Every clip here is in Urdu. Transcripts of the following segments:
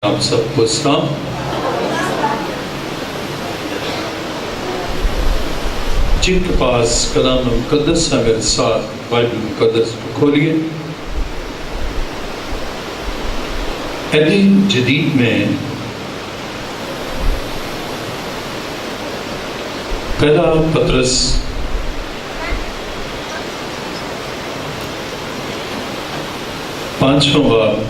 آپ سب کو اسلام۔ جن کے پاس کلام مقدس ہے میرے ساتھ بائبل مقدس کو کھولیے۔ عہد جدید میں پہلا پطرس پانچواں باب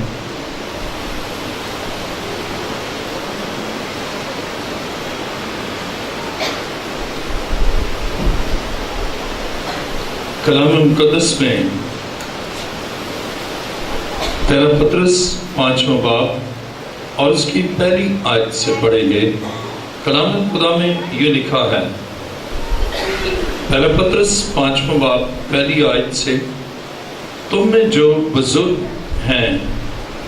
کلام مقدس میں پہلا پطرس پانچواں باب اور اس کی پہلی آیت سے پڑھیں گے۔ کلام خدا میں یہ لکھا ہے، پہلا پطرس پانچواں باب پہلی آیت سے، تم میں جو بزرگ ہیں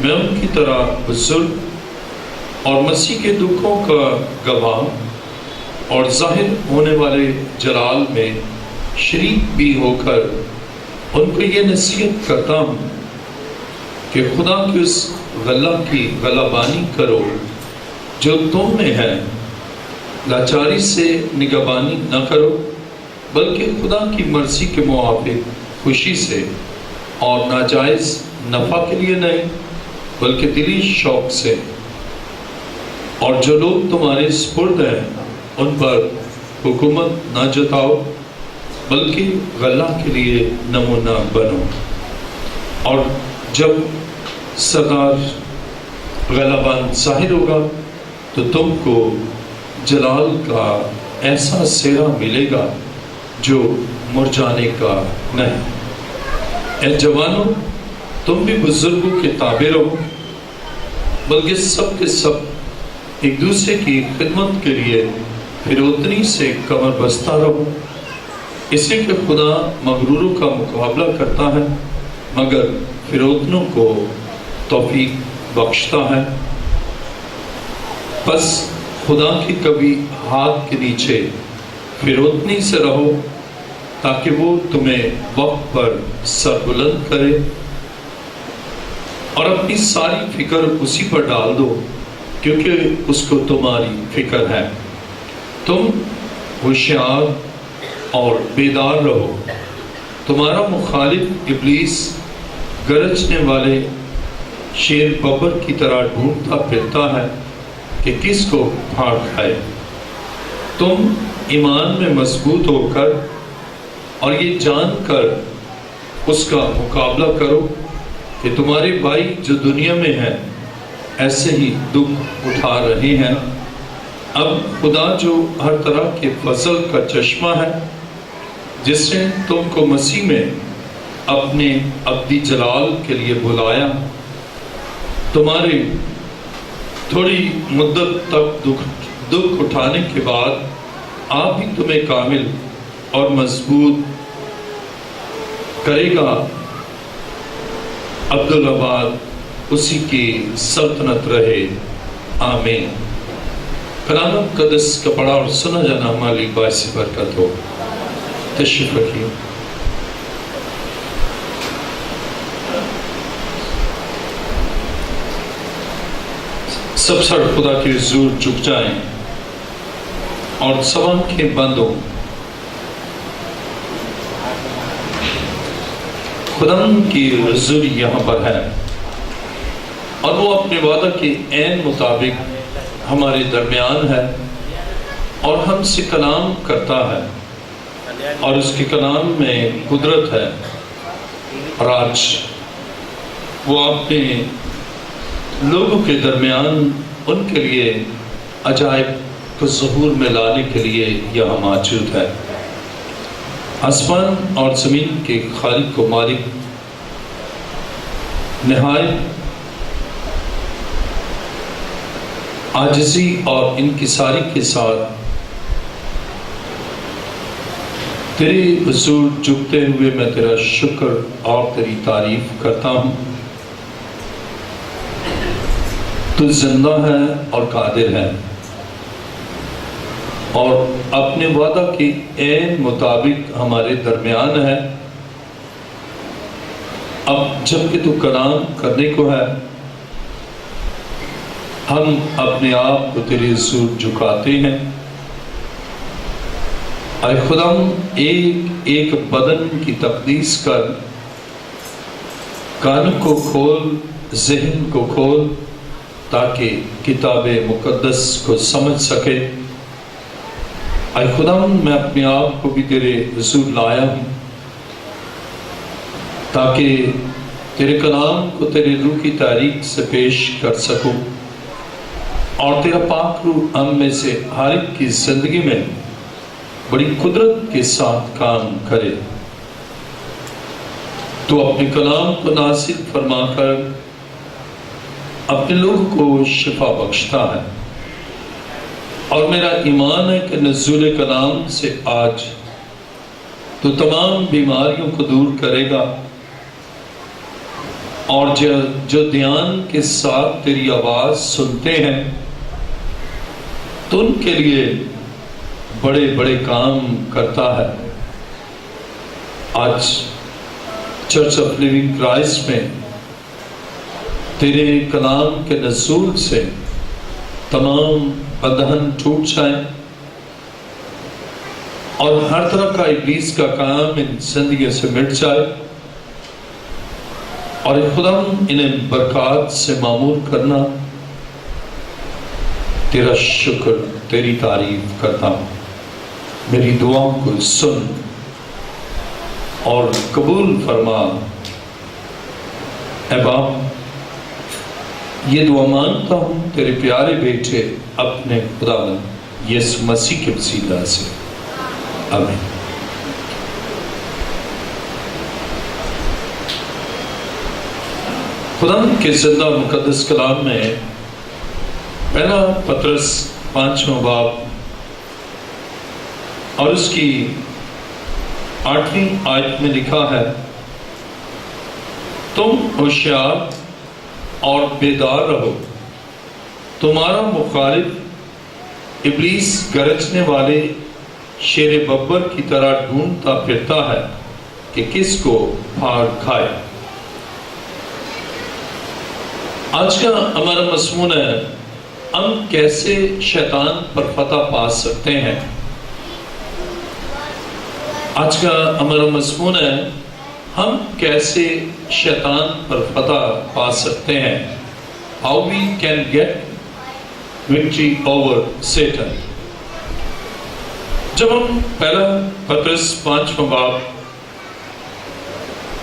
میں ان کی طرح بزرگ اور مسیح کے دکھوں کا گواہ اور ظاہر ہونے والے جلال میں شریک بھی ہو کر ان کو یہ نصیحت کرتا ہوں کہ خدا کی اس غلہ کی غلبانی کرو جو تم میں ہے، لاچاری سے نگہبانی نہ کرو بلکہ خدا کی مرضی کے موافق خوشی سے اور ناجائز نفع کے لیے نہیں بلکہ دلی شوق سے، اور جو لوگ تمہارے سپرد ہیں ان پر حکومت نہ جتاؤ بلکہ غلہ کے لیے نمونہ بنو، اور جب سردار غلبان ظاہر ہوگا تو تم کو جلال کا ایسا سہرا ملے گا جو مرجانے کا نہیں۔ اے جوانوں، تم بھی بزرگوں کے تابع رہو بلکہ سب کے سب ایک دوسرے کی خدمت کے لیے فروتنی سے کمر بستہ رہو، اس لیے کہ خدا مغروروں کا مقابلہ کرتا ہے مگر فروتنوں کو توفیق بخشتا ہے۔ پس خدا کی کبھی ہاتھ کے نیچے فروتنی سے رہو تاکہ وہ تمہیں وقت پر سر بلند کرے، اور اپنی ساری فکر اسی پر ڈال دو کیونکہ اس کو تمہاری فکر ہے۔ تم ہوشیار اور بیدار رہو، تمہارا مخالف ابلیس گرجنے والے شیر ببر کی طرح ڈھونڈتا پھرتا ہے کہ کس کو پھاڑ کھائے۔ تم ایمان میں مضبوط ہو کر اور یہ جان کر اس کا مقابلہ کرو کہ تمہارے بھائی جو دنیا میں ہیں ایسے ہی دکھ اٹھا رہے ہیں۔ اب خدا جو ہر طرح کے فضل کا چشمہ ہے، جس نے تم کو مسیح میں اپنے ابدی جلال کے لیے بلایا، تمہاری تھوڑی مدت تک دکھ اٹھانے کے بعد آپ ہی تمہیں کامل اور مضبوط کرے گا۔ عبدالآباد اسی کی سلطنت رہے، آمین۔ کلام مقدس کا پڑھا اور سنا جانا ہماری باعث برکت ہو۔ تشریف رکھیے۔ سب سر خدا کے حضور جھک جائیں اور سب آنکھیں بند ہوں۔ خدا کی حضور یہاں پر ہے اور وہ اپنے وعدہ کے عین مطابق ہمارے درمیان ہے اور ہم سے کلام کرتا ہے، اور اس کے کلام میں قدرت ہے، اور آج وہ اپنے لوگوں کے درمیان ان کے لیے عجائب کو ظہور میں لانے کے لیے یہاں موجود ہے۔ آسمان اور زمین کے خالق و مالک نہایت عاجزی اور انکساری کے ساتھ تیرے حضور جھکتے ہوئے میں تیرا شکر اور تیری تعریف کرتا ہوں۔ تو زندہ ہے اور قادر ہے اور اپنے وعدہ کے عین مطابق ہمارے درمیان ہے۔ اب جب کہ تو کلام کرنے کو ہے ہم اپنے آپ کو تیرے حضور جھکاتے ہیں۔ اے خداوند، ایک ایک بدن کی تقدیس کر، کان کو کھول، ذہن کو کھول، تاکہ کتاب مقدس کو سمجھ سکے۔ اے خداوند، میں اپنے آپ کو بھی تیرے حضور لایا ہوں تاکہ تیرے کلام کو تیرے روح کی تحریک سے پیش کر سکوں، اور تیرا پاک روح ہم میں سے ہر ایک کی زندگی میں بڑی قدرت کے ساتھ کام کرے۔ تو اپنے کلام کو نازل فرما کر اپنے لوگوں کو شفا بخشتا ہے، اور میرا ایمان ہے کہ نزول کلام سے آج تو تمام بیماریوں کو دور کرے گا، اور جو دھیان کے ساتھ تیری آواز سنتے ہیں تو ان کے لیے بڑے بڑے کام کرتا ہے۔ آج چرچ آف لیونگ کرائسٹ میں تیرے کلام کے نزول سے تمام بندھن ٹوٹ جائیں، اور ہر طرح کا ابلیس کا کام ان زندگیوں سے مٹ جائے، اور خداوند انہیں برکات سے معمور کرنا۔ تیرا شکر، تیری تعریف کرتا ہوں۔ میری دعاؤں کو سن اور قبول فرما۔ اے باپ، یہ دعا مانگتا ہوں تیرے پیارے بیٹے اپنے خداوند یسوع مسیح کے وسیلہ سے، آمین۔ خداوند کے زندہ مقدس کلام میں پہلا پطرس 5واں باب اور اس کی 8ویں آیت میں لکھا ہے، تم ہوشیار اور بیدار رہو، تمہارا مخالف ابلیس گرجنے والے شیر ببر کی طرح ڈھونڈتا پھرتا ہے کہ کس کو پھاڑ کھائے۔ آج کا ہمارا مضمون ہے، ہم کیسے شیطان پر فتح پا سکتے ہیں۔ آج کا ہمارا مضمون ہے، ہم کیسے شیطان پر فتح پا سکتے ہیں۔ How we can get victory over Satan۔ جب ہم پہلا پطرس 5واں باب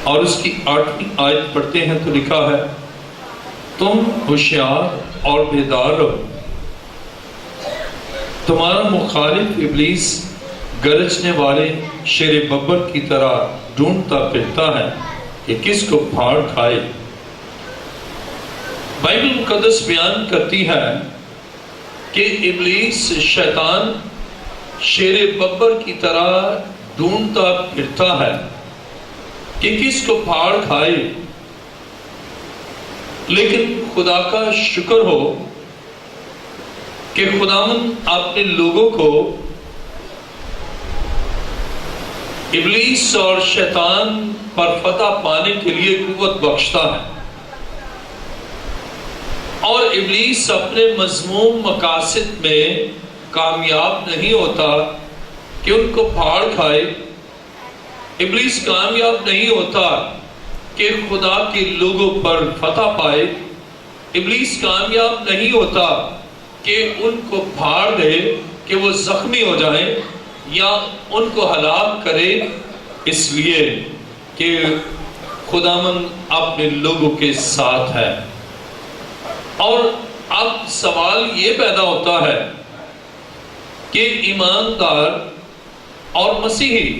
اور اس کی 8ویں آیت پڑھتے ہیں تو لکھا ہے، تم ہوشیار اور بیدار رہو، تمہارا مخالف ابلیس گرجنے والے شیر ببر کی طرح ڈھونڈتا پھرتا ہے کہ کس کو پھاڑ کھائے۔ بائبل مقدس بیان کرتی ہے کہ ابلیس شیطان شیر ببر کی طرح ڈھونڈتا پھرتا ہے کہ کس کو پھاڑ کھائے، لیکن خدا کا شکر ہو کہ خداوند اپنے لوگوں کو ابلیس اور شیطان پر فتح پانے کے لیے قوت بخشتا ہے، اور ابلیس اپنے مذموم مقاصد میں کامیاب نہیں ہوتا کہ ان کو پھاڑ کھائے۔ ابلیس کامیاب نہیں ہوتا کہ خدا کے لوگوں پر فتح پائے۔ ابلیس کامیاب نہیں ہوتا کہ ان کو پھاڑ دے کہ وہ زخمی ہو جائیں یا ان کو ہلاک کرے، اس لیے کہ خداوند اپنے لوگوں کے ساتھ ہے۔ اور اب سوال یہ پیدا ہوتا ہے کہ ایماندار اور مسیحی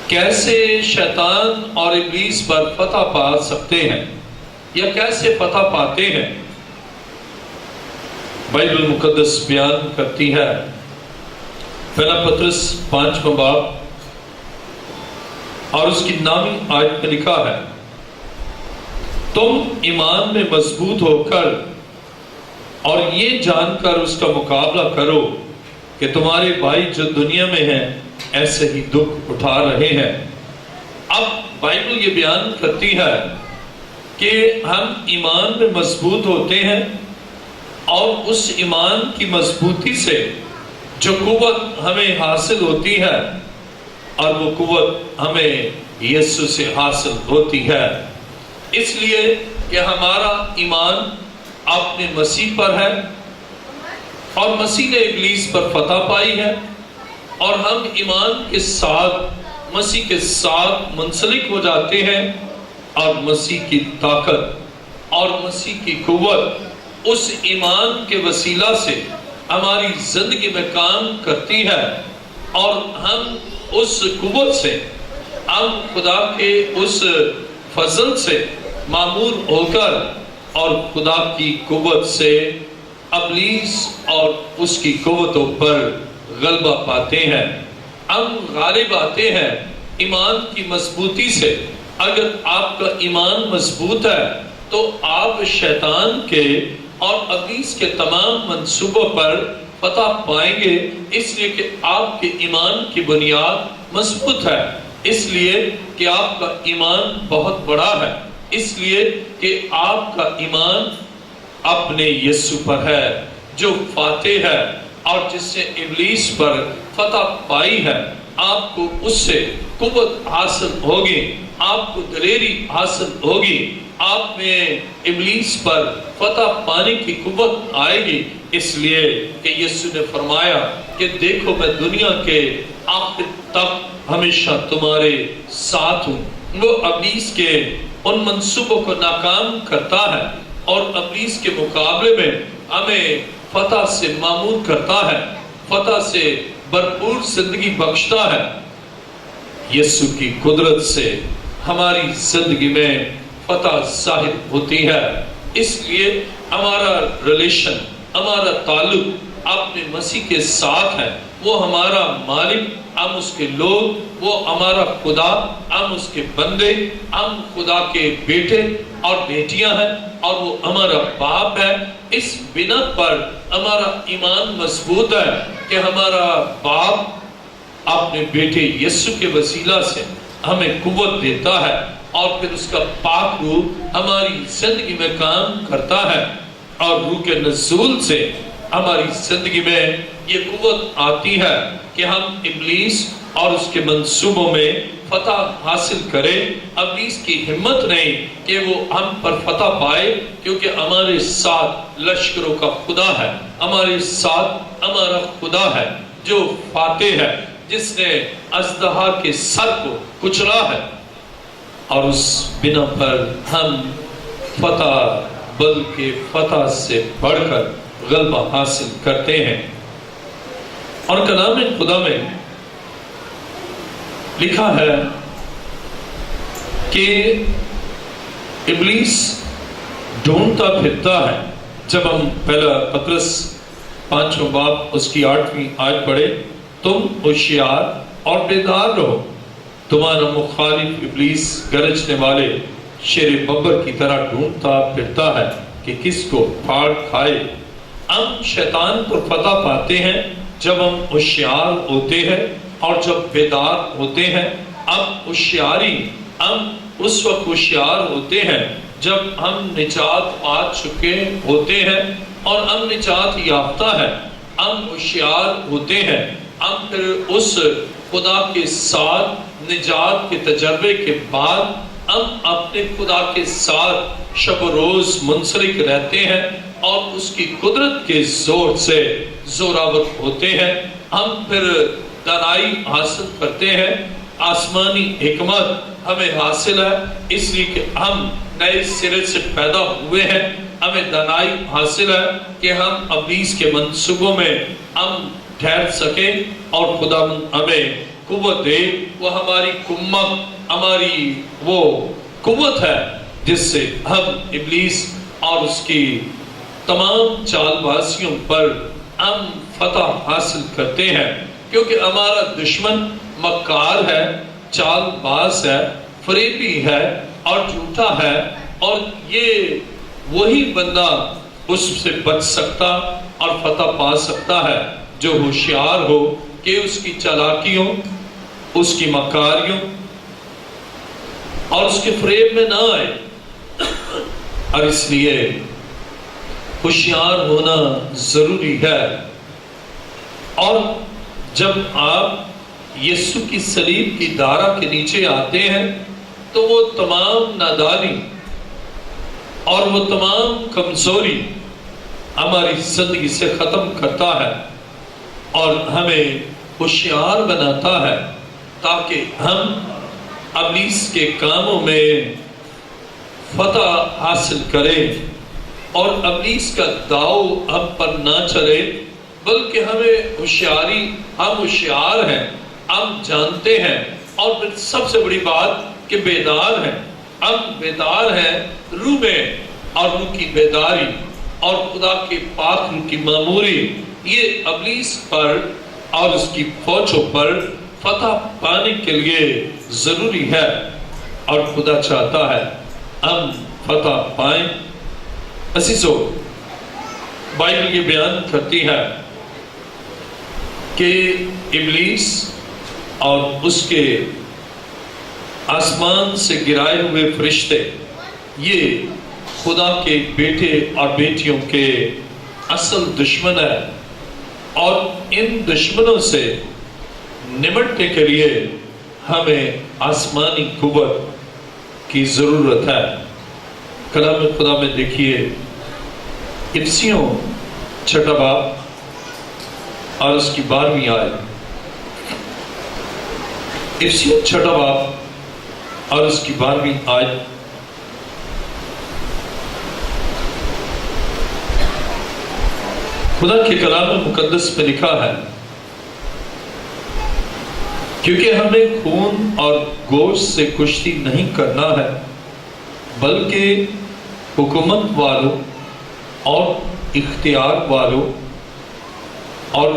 کیسے شیطان اور ابلیس پر فتح پا سکتے ہیں یا کیسے فتح پاتے ہیں۔ بائبل مقدس بیان کرتی ہے، پہلا پطرس 5واں باب اور اس کی 9ویں آیت میں لکھا ہے، تم ایمان میں مضبوط ہو کر اور یہ جان کر اس کا مقابلہ کرو کہ تمہارے بھائی جو دنیا میں ہیں ایسے ہی دکھ اٹھا رہے ہیں۔ اب بائبل یہ بیان کرتی ہے کہ ہم ایمان میں مضبوط ہوتے ہیں اور اس ایمان کی مضبوطی سے جو قوت ہمیں حاصل ہوتی ہے اور وہ قوت ہمیں یسوع سے حاصل ہوتی ہے، اس لیے کہ ہمارا ایمان اپنے مسیح پر ہے اور مسیح نے ابلیس پر فتح پائی ہے، اور ہم ایمان کے ساتھ مسیح کے ساتھ منسلک ہو جاتے ہیں، اور مسیح کی طاقت اور مسیح کی قوت اس ایمان کے وسیلہ سے ہماری زندگی میں کام کرتی ہے، اور ہم اس قوت سے، ہم خدا کے اس فضل سے معمور ہو کر اور خدا کی قوت سے ابلیس اور اس کی قوتوں پر غلبہ پاتے ہیں، ہم غالب آتے ہیں ایمان کی مضبوطی سے۔ اگر آپ کا ایمان مضبوط ہے تو آپ شیطان کے اور ابلیس کے تمام منصوبوں پر فتح پائیں گے، اس لیے کہ آپ کے ایمان کی بنیاد مضبوط ہے، اس لیے کہ آپ کا ایمان بہت بڑا ہے، اس لیے کہ آپ کا ایمان اپنے یسوع پر ہے جو فاتح ہے اور جس نے ابلیس پر فتح پائی ہے۔ آپ کو اس سے قوت حاصل ہوگی، آپ کو دلیری حاصل ہوگی، آپ میں ابلیس پر فتح پانے کی قوت آئے گی، اس لیے کہ یسوع نے فرمایا کہ دیکھو میں دنیا کے آخر تک ہمیشہ تمہارے ساتھ ہوں۔ وہ ابلیس کے ان منصوبوں کو ناکام کرتا ہے اور ابلیس کے مقابلے میں ہمیں فتح سے معمور کرتا ہے، فتح سے بھرپور زندگی بخشتا ہے۔ یسوع کی قدرت سے ہماری زندگی میں فتح ظاہر ہوتی ہے، اس لیے ہمارا ریلیشن، ہمارا تعلق اپنے مسیح کے ساتھ ہے۔ وہ ہمارا مالک، ہم اس کے لوگ، وہ ہمارا خدا، ہم اس کے بندے، ہم خدا کے بیٹے اور بیٹیاں ہیں، اور وہ ہمارا باپ ہے۔ اس بنا پر ہمارا ایمان مضبوط ہے کہ ہمارا باپ اپنے بیٹے یسوع کے وسیلہ سے ہمیں قوت دیتا ہے، اور پھر اس کا پاک روح ہماری زندگی میں کام کرتا ہے، اور روح کے نزول سے ہماری زندگی میں یہ قوت آتی ہے کہ ہم ابلیس اور اس کے منصوبوں میں فتح حاصل کریں۔ ابلیس کی ہمت نہیں کہ وہ ہم پر فتح پائے، کیونکہ ہمارے ساتھ لشکروں کا خدا ہے، ہمارے ساتھ ہمارا خدا ہے جو فاتح ہے، جس نے اژدہا کے سر کو کچلا ہے، اور اس بنا پر ہم فتح بلکہ فتح سے بڑھ کر غلبہ حاصل کرتے ہیں۔ اور کلام خدا میں لکھا ہے کہ ابلیس ڈھونڈتا پھرتا ہے۔ جب ہم پہلا پطرس 5واں باب اس کی 8ویں آیت پڑھے، تم ہوشیار اور بیدار رہو، تمہارا مخالف ابلیس گرجنے والے شیر ببر کی طرح ڈھونڈتا پھرتا ہے کہ کس کو پھاڑ کھائے۔ ہم شیطان پر فتح پاتے ہیں جب ہم ہوشیار ہوتے ہیں اور جب بیدار ہوتے ہیں۔ اب ہوشیاری، ہم اس وقت ہوشیار ہوتے ہیں جب ہم نجات پا چکے ہوتے ہیں اور ہم نجات یافتہ ہے۔ ہم ہوشیار ہوتے ہیں، ہم پھر اس خدا کے ساتھ نجات کے تجربے کے بعد ہم اپنے خدا کے ساتھ شب و روز منسلک رہتے ہیں اور اس کی قدرت کے زور سے زوراور ہوتے ہیں۔ ہم پھر دانائی حاصل کرتے ہیں، آسمانی حکمت ہمیں حاصل ہے، اس لیے کہ ہم نئے سرے سے پیدا ہوئے ہیں۔ ہمیں دانائی حاصل ہے کہ ہم ابلیس کے منصوبوں میں ہم ٹھہر سکیں، اور خدا ہمیں قوت دے۔ وہ ہماری کمک، ہماری وہ قوت ہے جس سے ہم ابلیس اور اس کی تمام چال بازیوں پر ہم فتح حاصل کرتے ہیں، کیونکہ ہمارا دشمن مکار ہے، چال باز ہے، فریبی ہے اور جھوٹا ہے، اور یہ وہی بندہ اس سے بچ سکتا اور فتح پا سکتا ہے جو ہوشیار ہو کہ اس کی چالاکیوں، اس کی مکاریوں اور اس کے فریب میں نہ آئے۔ اور اس لیے ہوشیار ہونا ضروری ہے۔ اور جب آپ یسوع کی صلیب کی دارہ کے نیچے آتے ہیں تو وہ تمام نادانی اور وہ تمام کمزوری ہماری زندگی سے ختم کرتا ہے اور ہمیں ہوشیار بناتا ہے، تاکہ ہم ابلیس کے کاموں میں فتح حاصل کریں اور ابلیس کا داؤ ہم پر نہ چلے، بلکہ ہمیں ہوشیاری، ہم ہوشیار ہیں، ہم جانتے ہیں، اور پھر سب سے بڑی بات کہ بیدار ہیں۔ ہم بیدار ہیں روح میں، اور روح کی بیداری اور خدا کے پاک روح کی معموری یہ ابلیس پر اور اس کی فوجوں پر فتح پانے کے لیے ضروری ہے، اور خدا چاہتا ہے ہم فتح پائیں۔ عزیزو، بائبل یہ بیان کرتی ہے کہ ابلیس اور اس کے آسمان سے گرائے ہوئے فرشتے یہ خدا کے بیٹے اور بیٹیوں کے اصل دشمن ہے، اور ان دشمنوں سے نمٹنے کے لیے ہمیں آسمانی قوت کی ضرورت ہے۔ کلام خدا میں دیکھیے افسیوں 6 باب اور اس کی 12ویں آیت۔ افسیوں 6 باب اور اس کی 12ویں آیت۔ خدا کے کلام مقدس میں لکھا ہے، کیونکہ ہمیں خون اور گوشت سے کشتی نہیں کرنا ہے، بلکہ حکومت والوں اور اختیار والوں اور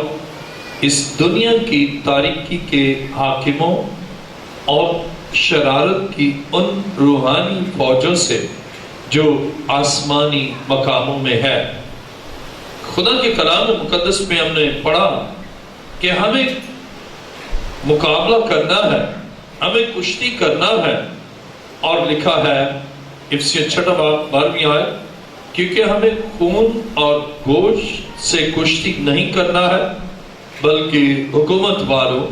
اس دنیا کی تاریکی کے حاکموں اور شرارت کی ان روحانی فوجوں سے جو آسمانی مقاموں میں ہے۔ خدا کے کلام مقدس میں ہم نے پڑھا کہ ہمیں مقابلہ کرنا ہے، ہمیں کشتی کرنا ہے، اور لکھا ہے افسیوں 6 باب 12ویں آیت، کیونکہ ہمیں خون اور گوشت سے کشتی نہیں کرنا ہے، بلکہ حکومت والوں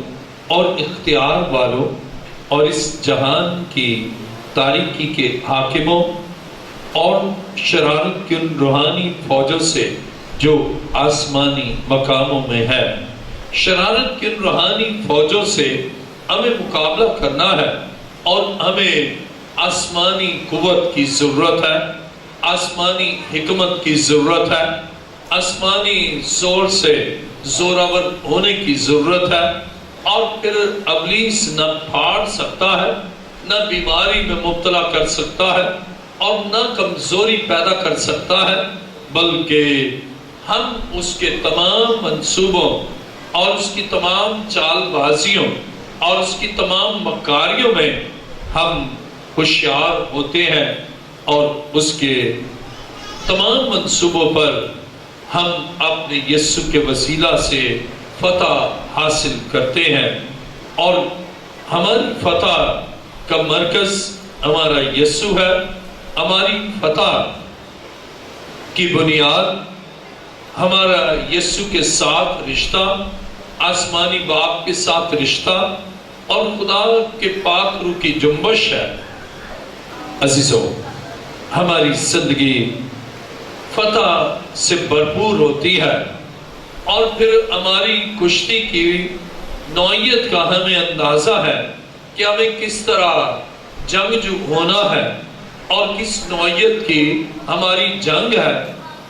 اور اختیار والوں اور اس جہان کی تاریکی کے حاکموں اور شرارت کی ان روحانی فوجوں سے جو آسمانی مقاموں میں ہے۔ شرارت کی ان روحانی فوجوں سے ہمیں مقابلہ کرنا ہے، اور ہمیں آسمانی قوت کی ضرورت ہے، آسمانی حکمت کی ضرورت ہے، آسمانی زور سے زوراور ہونے کی ضرورت ہے، اور پھر ابلیس نہ پھاڑ سکتا ہے، نہ بیماری میں مبتلا کر سکتا ہے، اور نہ کمزوری پیدا کر سکتا ہے، بلکہ ہم اس کے تمام منصوبوں اور اس کی تمام چال بازیوں اور اس کی تمام مکاریوں میں ہم ہوشیار ہوتے ہیں، اور اس کے تمام منصوبوں پر ہم اپنے یسوع کے وسیلہ سے فتح حاصل کرتے ہیں، اور ہماری فتح کا مرکز ہمارا یسوع ہے۔ ہماری فتح کی بنیاد ہمارا یسوع کے ساتھ رشتہ، آسمانی باپ کے ساتھ رشتہ، اور خدا کے پاک روح کی جنبش ہے۔ عزیزو، ہماری زندگی فتح سے بھرپور ہوتی ہے، اور پھر ہماری کشتی کی نوعیت کا ہمیں اندازہ ہے کہ ہمیں کس طرح جنگجو ہونا ہے، اور کس نوعیت کی ہماری جنگ ہے،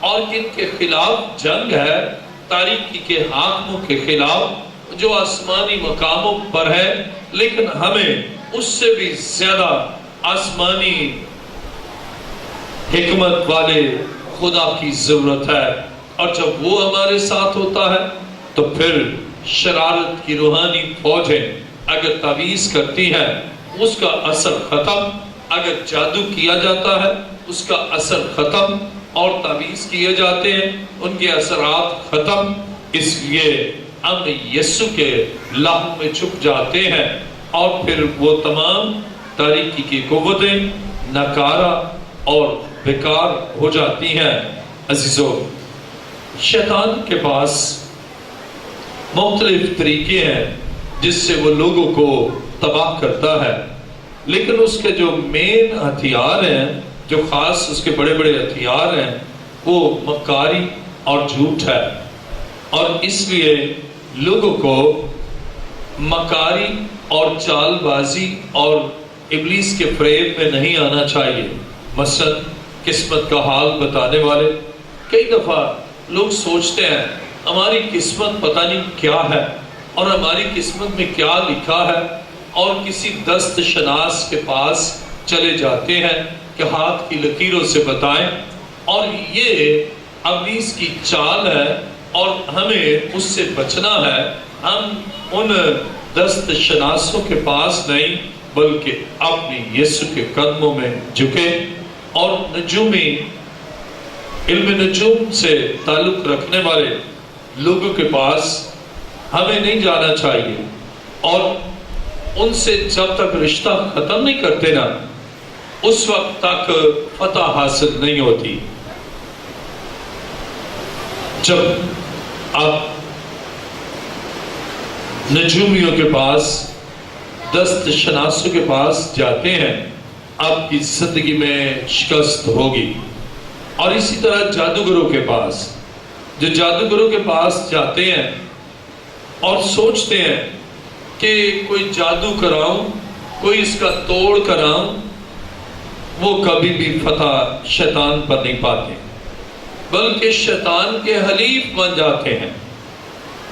اور کن کے خلاف جنگ ہے۔ تاریکی کے حاکموں کے خلاف جو آسمانی مقاموں پر ہے، لیکن ہمیں اس سے بھی زیادہ آسمانی حکمت والے خدا کی ضرورت ہے، اور جب وہ ہمارے ساتھ ہوتا ہے تو پھر شرارت کی روحانی فوجیں اگر تعویذ کرتی ہیں اس کا اثر ختم، اگر جادو کیا جاتا ہے اس کا اثر ختم، اور تعویذ کیے جاتے ہیں ان کے اثرات ختم۔ اس لیے ہم یسوع کے لہو میں چھپ جاتے ہیں، اور پھر وہ تمام تاریکی کی قوتیں ناکارہ اور بیکار ہو جاتی ہیں۔ عزیزو، شیطان کے پاس مختلف طریقے ہیں جس سے وہ لوگوں کو تباہ کرتا ہے، لیکن اس کے جو مین ہتھیار ہیں، جو خاص اس کے بڑے بڑے ہتھیار ہیں، وہ مکاری اور جھوٹ ہے۔ اور اس لیے لوگوں کو مکاری اور چال بازی اور ابلیس کے فریب میں نہیں آنا چاہیے۔ مثلا قسمت کا حال بتانے والے، کئی دفعہ لوگ سوچتے ہیں ہماری قسمت پتہ نہیں کیا ہے اور ہماری قسمت میں کیا لکھا ہے، اور کسی دست شناس کے پاس چلے جاتے ہیں کہ ہاتھ کی لکیروں سے بتائیں، اور یہ ابلیس کی چال ہے اور ہمیں اس سے بچنا ہے۔ ہم ان دست شناسوں کے پاس نہیں بلکہ اپنی یسوع کے قدموں میں جھکے، اور نجومی علم نجوم سے تعلق رکھنے والے لوگوں کے پاس ہمیں نہیں جانا چاہیے، اور ان سے جب تک رشتہ ختم نہیں کرتے نا، اس وقت تک فتح حاصل نہیں ہوتی۔ جب آپ نجومیوں کے پاس، دست شناسوں کے پاس جاتے ہیں، آپ کی زندگی میں شکست ہوگی۔ اور اسی طرح جادوگروں کے پاس، جو جادوگروں کے پاس جاتے ہیں اور سوچتے ہیں کہ کوئی جادو کراؤں، کوئی اس کا توڑ کراؤں، وہ کبھی بھی فتح شیطان پر نہیں پاتے، بلکہ شیطان کے حلیف بن جاتے ہیں،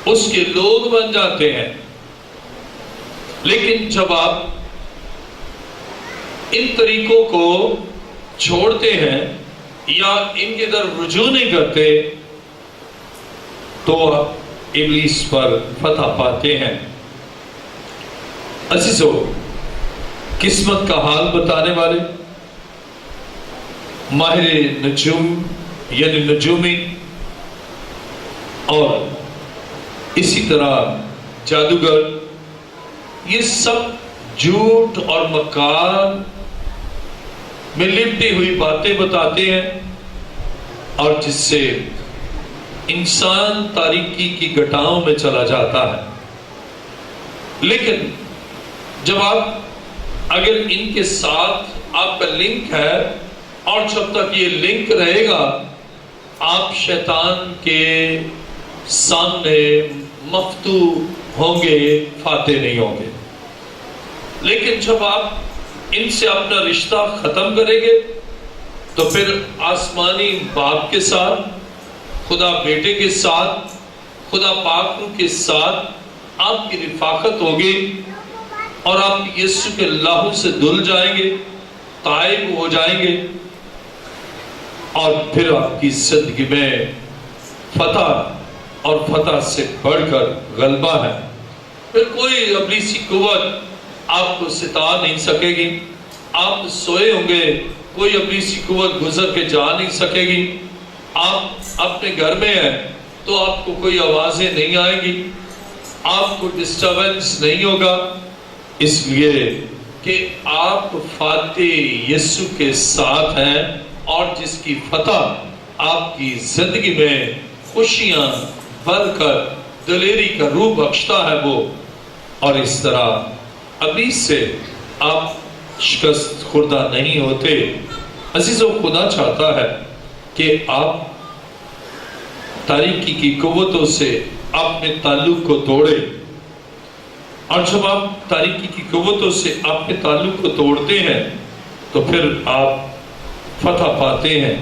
اس کے لوگ بن جاتے ہیں۔ لیکن جب آپ ان طریقوں کو چھوڑتے ہیں یا ان کے در رجوع نہیں کرتے تو آپ ابلیس پر فتح پاتے ہیں۔ عزیزو، قسمت کا حال بتانے والے، ماہر نجوم یعنی نجومی، اور اسی طرح جادوگر، یہ سب جھوٹ اور مکار میں لپٹی ہوئی باتیں بتاتے ہیں، اور جس سے انسان تاریکی کی گٹاؤں میں چلا جاتا ہے۔ لیکن جب آپ اگر ان کے ساتھ آپ کا لنک ہے، اور جب تک یہ لنک رہے گا، آپ شیطان کے سامنے مفتوح ہوں گے، فاتح نہیں ہوں گے۔ لیکن جب آپ ان سے اپنا رشتہ ختم کریں گے تو پھر آسمانی باپ کے ساتھ، خدا بیٹے کے ساتھ، خدا پاک روح کے ساتھ آپ کی رفاقت ہوگی، اور آپ یسوع کے لہو سے دھل جائیں گے، طائب ہو جائیں گے، اور پھر آپ کی زندگی میں فتح اور فتح سے بڑھ کر غلبہ ہے۔ پھر کوئی ابلیسی قوت آپ کو ستا نہیں سکے گی۔ آپ سوئے ہوں گے، کوئی ابلیسی قوت گزر کے جا نہیں سکے گی۔ آپ اپنے گھر میں ہیں تو آپ کو کوئی آوازیں نہیں آئیں گی، آپ کو ڈسٹربنس نہیں ہوگا، اس لیے کہ آپ فاتح یسوع کے ساتھ ہیں، اور جس کی فتح آپ کی زندگی میں خوشیاں بھر کر دلیری کا روح بخشتا ہے وہ، اور اس طرح ابلیس سے آپ شکست خوردہ نہیں ہوتے۔ عزیزو، خدا چاہتا ہے کہ آپ تاریکی کی قوتوں سے اپنے تعلق کو توڑے، اور جب آپ تاریکی کی قوتوں سے اپنے تعلق کو توڑتے ہیں تو پھر آپ فتح پاتے ہیں۔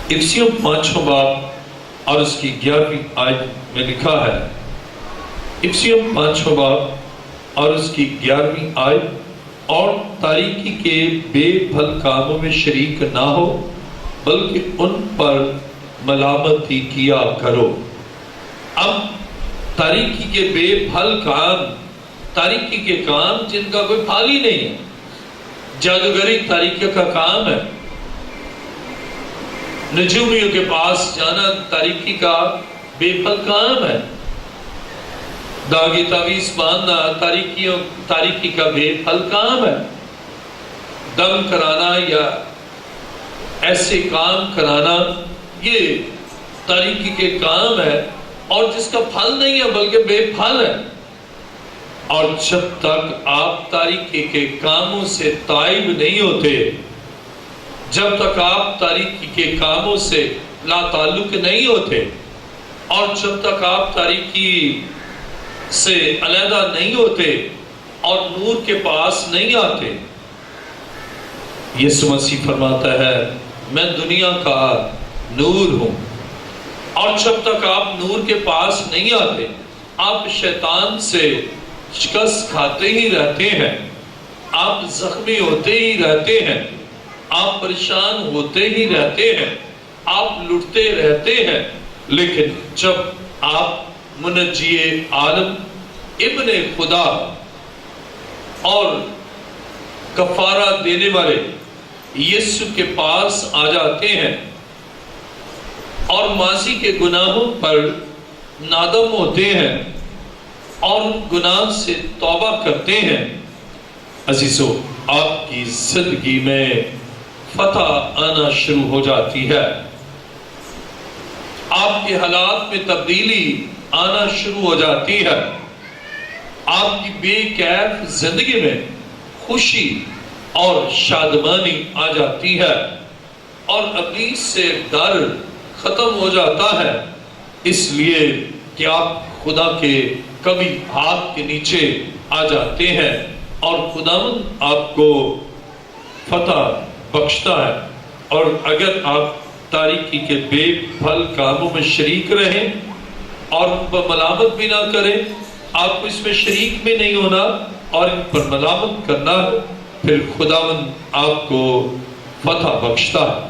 افسیوں 5 باب اور اس کی 11ویں آیت میں لکھا ہے، افسیوں 5 باب اور اس کی 11ویں آیت، اور تاریکی کے بے پھل کاموں میں شریک نہ ہو بلکہ ان پر ملامتی کیا کرو۔ اب تاریکی کے بے پھل کام، تاریکی کے کام جن کا کوئی پھل ہی نہیں ہے، جادوگری تاریکی کا کام ہے، نجومیوں کے پاس جانا تاریکی کا بے پھل کام ہے، داغی تعویذ باندھنا تاریکی کا بے پھل کام ہے، دم کرانا یا ایسے کام کرانا یہ تاریکی کے کام ہے، اور جس کا پھل نہیں ہے بلکہ بے پھل ہے۔ اور جب تک آپ تاریکی کے کاموں سے تائب نہیں ہوتے، جب تک آپ تاریکی کے کاموں سے لا تعلق نہیں ہوتے، اور جب تک آپ تاریکی سے علیحدہ نہیں ہوتے اور نور کے پاس نہیں آتے، یسوع مسیح فرماتا ہے میں دنیا کا نور ہوں۔ اور جب تک آپ نور کے پاس نہیں آتے، آپ شیطان سے شکست کھاتے ہی رہتے ہیں، آپ زخمی ہوتے ہی رہتے ہیں، آپ پریشان ہوتے ہی رہتے ہیں، آپ لٹتے رہتے ہیں۔ لیکن جب آپ منجی عالم ابن خدا اور کفارہ دینے والے یسوع کے پاس آ جاتے ہیں اور ماضی کے گناہوں پر نادم ہوتے ہیں اور گناہ سے توبہ کرتے ہیں، عزیزو آپ کی زندگی میں فتح آنا شروع ہو جاتی ہے، آپ کے حالات میں تبدیلی آنا شروع ہو جاتی ہے، آپ کی بے کیف زندگی میں خوشی اور شادمانی آ جاتی ہے، اور ابلیس سے ڈر ختم ہو جاتا ہے، اس لیے کہ آپ خدا کے کبھی ہاتھ کے نیچے آ جاتے ہیں اور خداوند آپ کو فتح بخشتا ہے۔ اور اگر آپ تاریکی کے بے پھل کاموں میں شریک رہیں اور ان پر ملامت بھی نہ کریں، آپ کو اس میں شریک بھی نہیں ہونا اور ان پر ملامت کرنا، پھر خداوند آپ کو فتح بخشتا ہے۔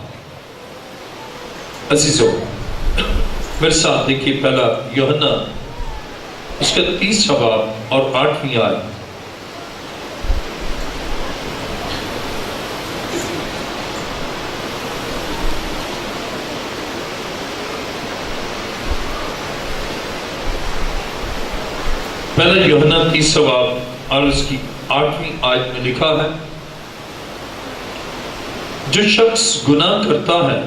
عزیزو میرے ساتھ دیکھیے پہلا یوحنا اس کا 30 باب اور 8ویں آیت۔ پہلا یوحنا 30 باب اور اس کی 8ویں آیت میں لکھا ہے، جو شخص گناہ کرتا ہے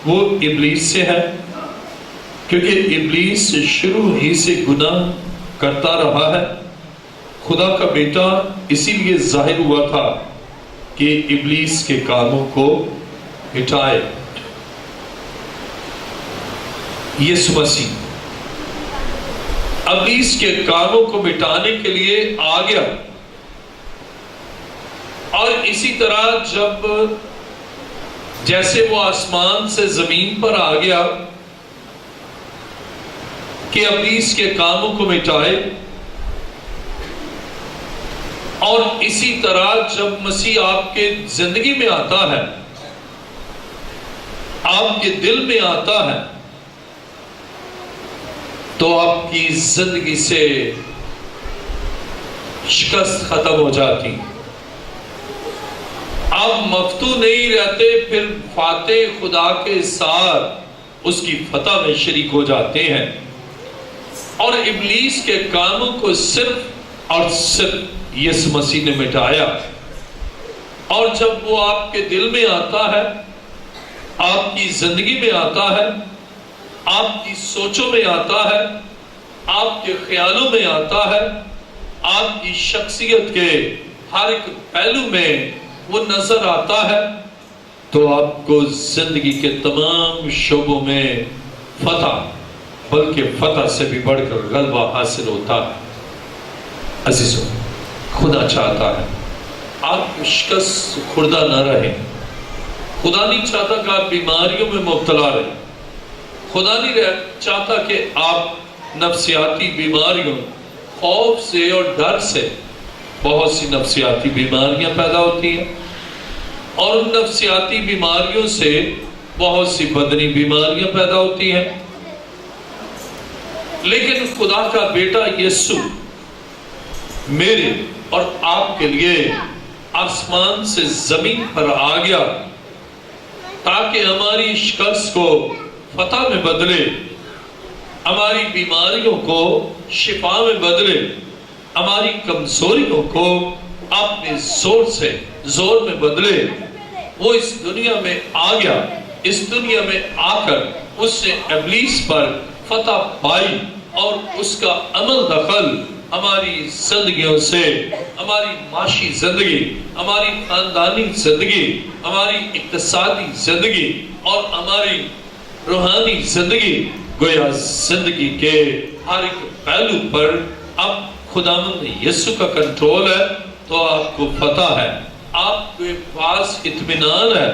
وہ ابلیس سے ہے، کیونکہ ابلیس شروع ہی سے گناہ کرتا رہا ہے۔ خدا کا بیٹا اسی لیے ظاہر ہوا تھا کہ ابلیس کے کاموں کو مٹائے۔ یسوع مسیح ابلیس کے کاموں کو مٹانے کے لیے آ گیا، اور اسی طرح جب جیسے وہ آسمان سے زمین پر آ گیا کہ ابلیس کے کاموں کو مٹائے، اور اسی طرح جب مسیح آپ کے زندگی میں آتا ہے، آپ کے دل میں آتا ہے، تو آپ کی زندگی سے شکست ختم ہو جاتی، آپ مفتو نہیں رہتے، پھر فاتح خدا کے ساتھ اس کی فتح میں شریک ہو جاتے ہیں، اور ابلیس کے کاموں کو صرف اور صرف یسوع مسیح نے مٹایا۔ اور جب وہ آپ کے دل میں آتا ہے، آپ کی زندگی میں آتا ہے، آپ کی سوچوں میں آتا ہے، آپ کے خیالوں میں آتا ہے، آپ کی شخصیت کے ہر ایک پہلو میں وہ نظر آتا ہے، تو آپ کو زندگی کے تمام شعبوں میں فتح، بلکہ فتح سے بھی بڑھ کر غلبہ حاصل ہوتا ہے۔ عزیزو خدا چاہتا ہے آپ شکست خوردہ نہ رہیں، خدا نہیں چاہتا کہ آپ بیماریوں میں مبتلا رہیں، خدا نہیں چاہتا کہ آپ نفسیاتی بیماریوں، خوف سے اور ڈر سے، بہت سی نفسیاتی بیماریاں پیدا ہوتی ہیں، اور ان نفسیاتی بیماریوں سے بہت سی بدنی بیماریاں پیدا ہوتی ہیں، لیکن خدا کا بیٹا یسوع میرے اور آپ کے لیے آسمان سے زمین پر آ گیا تاکہ ہماری شکست کو فتح میں بدلے، ہماری بیماریوں کو شفا میں بدلے، ہماری کمزوریوں کو اپنے زور میں بدلے، وہ اس دنیا میں آ گیا، اس دنیا میں آ کر اس نے ابلیس پر فتح پائی، اور اس کا عمل دخل ہماری زندگیوں سے، ہماری معاشی زندگی، ہماری خاندانی زندگی، ہماری اقتصادی زندگی اور ہماری روحانی زندگی، گویا زندگی کے ہر ایک پہلو پر اب خداوند یسوع کا کنٹرول ہے، تو آپ کو فتح ہے، آپ کے پاس اطمینان ہے،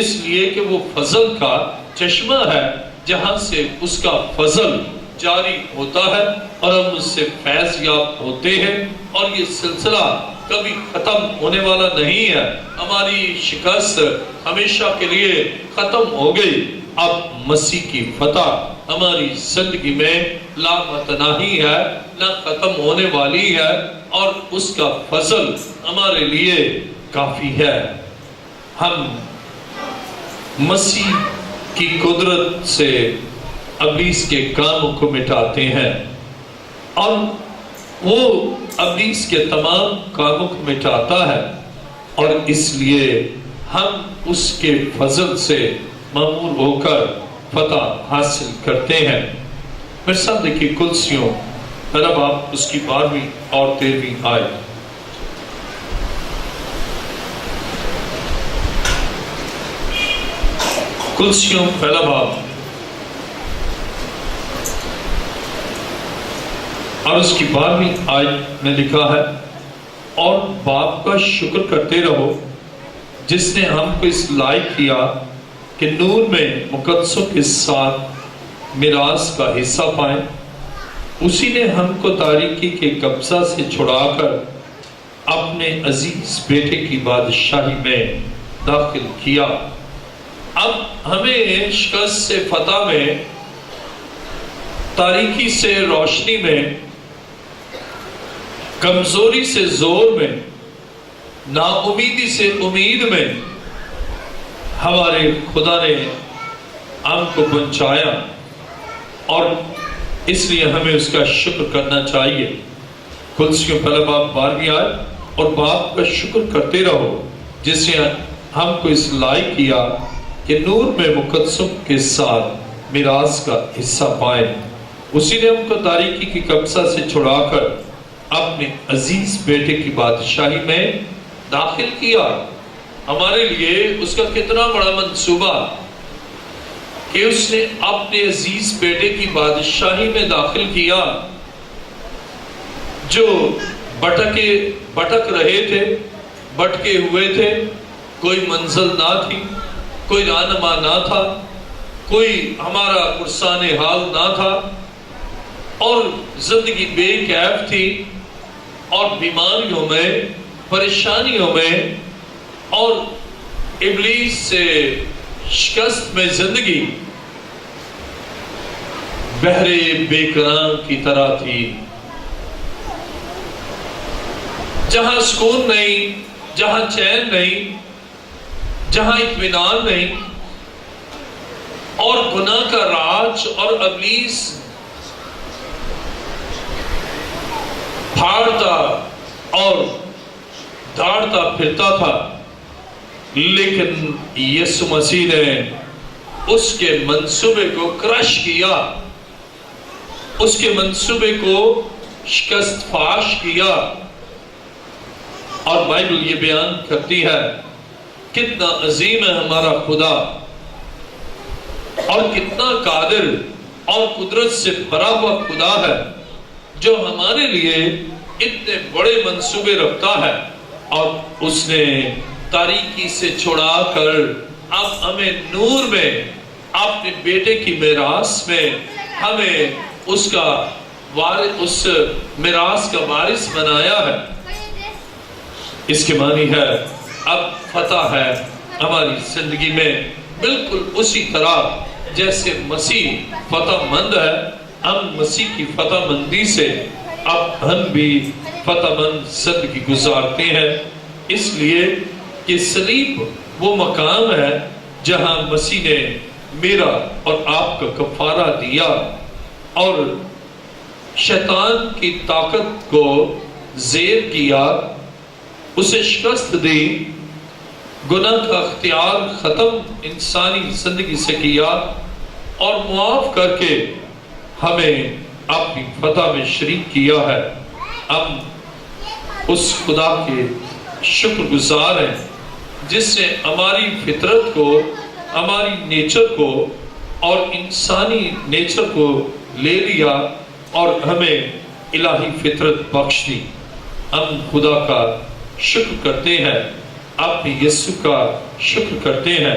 اس لیے کہ وہ فضل کا چشمہ ہے جہاں سے اس کا فضل جاری ہوتا ہے اور ہم اس سے فیض یاب ہوتے ہیں، اور یہ سلسلہ کبھی ختم ہونے والا نہیں ہے۔ ہماری شکست ہمیشہ کے لیے ختم ہو گئی، اب مسیح کی فتح ہماری زندگی میں لامتناہی ہے، نہ ختم ہونے والی ہے، اور اس کا فضل ہمارے لیے کافی ہے۔ ہم مسیح کی قدرت سے ابلیس کے کاموں کو مٹاتے ہیں، اور وہ ابلیس کے تمام کاموں کو مٹاتا ہے، اور اس لیے ہم اس کے فضل سے معمور ہو کر فتح حاصل کرتے ہیں۔ میرے ساتھ دیکھیے کلسیوں پہلا باب اس کی 12ویں اور 13ویں آیت۔ کلسیوں پہلا باب اور اس کی 12ویں آیت میں لکھا ہے، اور باپ کا شکر کرتے رہو جس نے ہم کو اس لائق کیا کہ نور میں مقدسوں کے ساتھ میراث کا حصہ پائیں۔ اسی نے ہم کو تاریکی کے قبضہ سے چھڑا کر اپنے عزیز بیٹے کی بادشاہی میں داخل کیا۔ اب ہمیں شکست سے فتح میں، تاریکی سے روشنی میں، کمزوری سے زور میں، نا امیدی سے امید میں ہمارے خدا نے ہم کو پہنچایا، اور اس لیے ہمیں اس کا شکر کرنا چاہیے۔ کلسیوں پہلا باب 12ویں آیت، اور باپ کا شکر کرتے رہو جس نے ہم کو اس لائق کیا کہ نور میں مقدسوں کے ساتھ میراث کا حصہ پائیں۔ اسی نے ہم کو تاریکی کی قبضہ سے چھڑا کر اپنے عزیز بیٹے کی بادشاہی میں داخل کیا۔ ہمارے لیے اس کا کتنا بڑا منصوبہ کہ اس نے اپنے عزیز بیٹے کی بادشاہی میں داخل کیا، جو بھٹک رہے تھے، بھٹکے ہوئے تھے، کوئی منزل نہ تھی، کوئی رہنما نہ تھا، کوئی ہمارا پرسان حال نہ تھا، اور زندگی بے کیف تھی، اور بیماریوں میں، پریشانیوں میں اور ابلیس سے شکست میں زندگی بحر بے قرار کی طرح تھی، جہاں سکون نہیں، جہاں چین نہیں، جہاں اطمینان نہیں، اور گناہ کا راج اور ابلیس پھاڑتا اور دھاڑتا پھرتا تھا۔ لیکن یسوع مسیح نے اس کے منصوبے کو کرش کیا، اس کے منصوبے کو شکست فاش کیا، اور بائبل یہ بیان کرتی ہے کتنا عظیم ہے ہمارا خدا، اور کتنا قادر اور قدرت سے بھرا ہوا خدا ہے، جو ہمارے لیے اتنے بڑے منصوبے رکھتا ہے، اور اس نے تاریکی سے چھڑا کر اب ہمیں نور میں اپنے بیٹے کی میراث میں ہمیں اس میراث کا وارث بنایا ہے۔ اس کے معنی ہے اب فتح ہے ہماری زندگی میں، بالکل اسی طرح جیسے مسیح فتح مند ہے، ہم مسیح کی فتح مندی سے اب ہم بھی فتح مند زندگی گزارتے ہیں، اس لیے کہ صلیب وہ مقام ہے جہاں مسیح نے میرا اور آپ کا کفارہ دیا، اور شیطان کی طاقت کو زیر کیا، اسے شکست دی، گناہ کا اختیار ختم انسانی زندگی سے کیا اور معاف کر کے ہمیں اپنی فتح میں شریک کیا ہے۔ ہم اس خدا کے شکر گزار ہیں جس نے ہماری فطرت کو، ہماری نیچر کو اور انسانی نیچر کو لے لیا اور ہمیں الہی فطرت بخش دی۔ ہم خدا کا شکر کرتے ہیں، اپنے یسوع کا شکر کرتے ہیں۔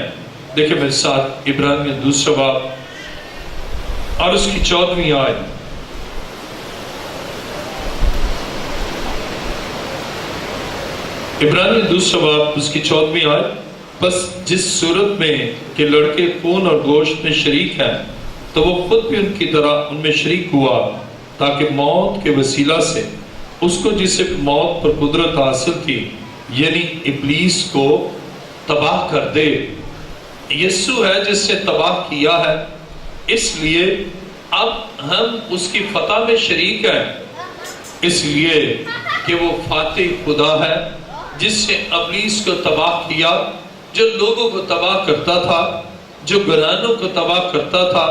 دیکھیں میرے ساتھ عبرانیہ دوسرا باب اور اس کی 14ویں آیت۔ عبرانیہ دوسرا باب اس کی 14ویں آیت۔ بس جس صورت میں کہ لڑکے خون اور گوشت میں شریک ہیں تو وہ خود بھی ان کی طرح ان میں شریک ہوا، تاکہ موت کے وسیلہ سے اس کو جسے موت پر قدرت حاصل تھی یعنی ابلیس کو تباہ کر دے۔ یسوع ہے جس نے تباہ کیا ہے، اس لیے اب ہم اس کی فتح میں شریک ہیں، اس لیے کہ وہ فاتح خدا ہے جس نے ابلیس کو تباہ کیا، جو لوگوں کو تباہ کرتا تھا، جو گھرانوں کو تباہ کرتا تھا،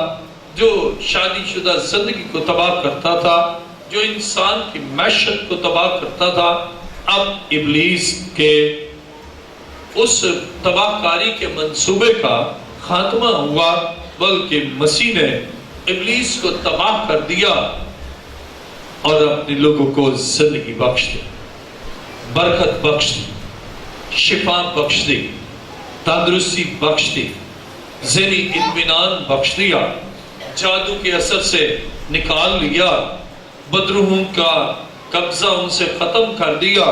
جو شادی شدہ زندگی کو تباہ کرتا تھا، جو انسان کی معیشت کو تباہ کرتا تھا۔ اب ابلیس کے اس تباہ کاری کے منصوبے کا خاتمہ ہوا، بلکہ مسیح نے ابلیس کو تباہ کر دیا اور اپنے لوگوں کو زندگی بخش دی، برکت بخش دی، شفا بخش دی، تندرستی بخش دی، ذہنی اطمینان بخش دیا، جادو کے اثر سے نکال لیا، بدروحوں کا قبضہ ان سے ختم کر دیا۔